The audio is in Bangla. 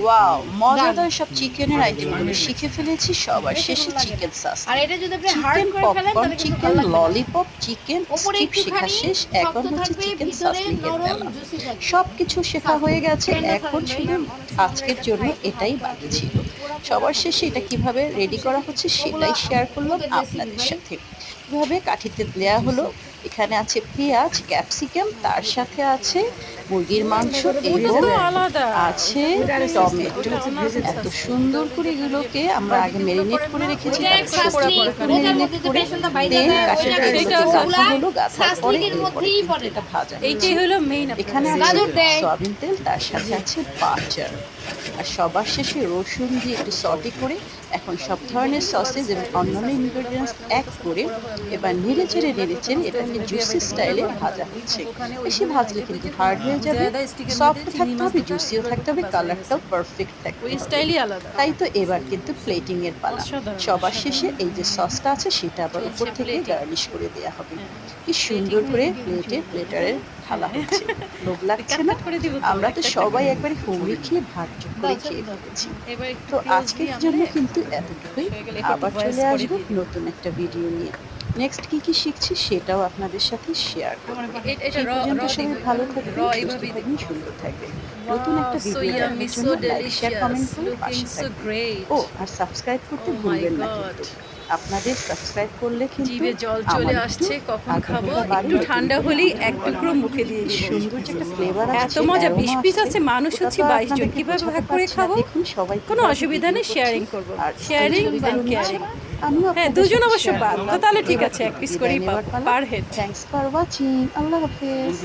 ওয়াও, মজাদার সব চিকেনের আইটেমগুলো শিখে ফেলেছি। সবার শেষে চিকেন সাস, আর এটা যদি আপনি হার্ড চিকেন করে ফেলেন পপকর্ন, তাহলে কিন্তু চিকেন ভালো লাগবে না। ললিপপ, চিকেন উপরে স্টিক শেখা একটুখানি শেষ। শক্ত এখন হচ্ছে থাকবে, চিকেন ভিতরে সাসলিকের নরম বেলা। জুসি থাকবে। সব কিছু শেখা হয়ে গেছে, টেন্ডার এখন থাকবে। শুধু আজকের জন্য এটাই বাকি ছিল। সবার শেষে এটা কিভাবে রেডি করা হচ্ছে সেটাই শেয়ার করলাম আপনাদের সাথে। কিভাবে কাঠিতে দেওয়া হলো, এখানে আছে পেঁয়াজ, ক্যাপসিকাম, তার সাথে আছে মুরগির মাংস এবং আছে টমেটো। এত সুন্দর করে এগুলোকে আমরা আগে ম্যারিনেট করে রেখেছি, তারপর একটু ম্যারিনেট করে দেন কাঠিতে এগুলোকে গাঁথা হলো। গাঁথার পরে এরপরে কিন্তু এটা ভাজা এইটাই হলো মেইন। এখানে আছে সয়াবিন তেল, তার সাথে আছে বাটার, আর সবার শেষে রসুন দিয়ে একটু সটে করে এখন সব ধরনের সসেজ এবং অন্যান্য ইনগ্রেডিয়েন্টস এক করে এবার নেড়ে চেড়ে এটাকে জুসি স্টাইলে ভাজা হচ্ছে। বেশি ভাজলে কিন্তু হার্ড হয়ে যাবে, সফট থাকতে হবে, জুসিও থাকতে হবে, কালারটাও পারফেক্ট থাকবে। ওই স্টাইলই আলাদা। তাই তো এবার কিন্তু প্লেটিং এর পালা। অসাধারণ। সবার শেষে এই যে সসটা আছে সেটা আবার উপর থেকে গার্নিশ করে দেওয়া হবে। কি সুন্দর করে প্লেটারে ঢালা হচ্ছে। লোভ লাগছে না? আমরা তো সবাই একবারে হুমড়ি খেয়ে ভাগযোগ করে খেয়ে ফেলেছি। তো আজকের জন্য কিন্তু এতটুকুই। আবার চলে আসবো নতুন একটা ভিডিও নিয়ে। নেক্সট কি কি শিখছি সেটাও আপনাদের সাথে শেয়ার করব। সেই পর্যন্ত সবাই ভালো থাকবেন, সুস্থ থাকবেন, সুন্দর থাকবেন। নতুন একটা ভিডিও দেখার জন্য লাইক, শেয়ার, কমেন্ট করে পাশে থাকবেন। ও আর সাবস্ক্রাইব করতে ভুলবেন না কিন্তু। আপনাদের সাবস্ক্রাইব করলে কিন্তু জিভে জল আমার চলে একটু আসছে, কখন খাবো। আগ্রহটা বাড়ে। একটু ঠান্ডা হলেই এক টুকরো মুখে দিয়ে দিব। সুন্দর যে একটা ফ্লেভার আসছে, এত মজা। 20 aroma পিস আসছে, আছে, মানুষ ওটা হচ্ছে তো 22 জন। আপনাদেরকে কিভাবে বোঝাতে ভাগ করে পারছি না। খাবো? দেখুন সবাই কোনো কিভাবে অসুবিধা ভিডিও নেই, করছে। শেয়ারিং করব। আর শেয়ারিং ছবি বাই তুলছি। কেয়ারিং। আমিও হ্যাঁ, আপনাদের দুজন সাথে অবশ্য share বাদ। করলাম। তো তাহলে ঠিক এবার আছে, থেকে এক পিস বিদায় করেই নেওয়ার পাবো পালা। Per head. Thanks for watching. Allah হাফেজ।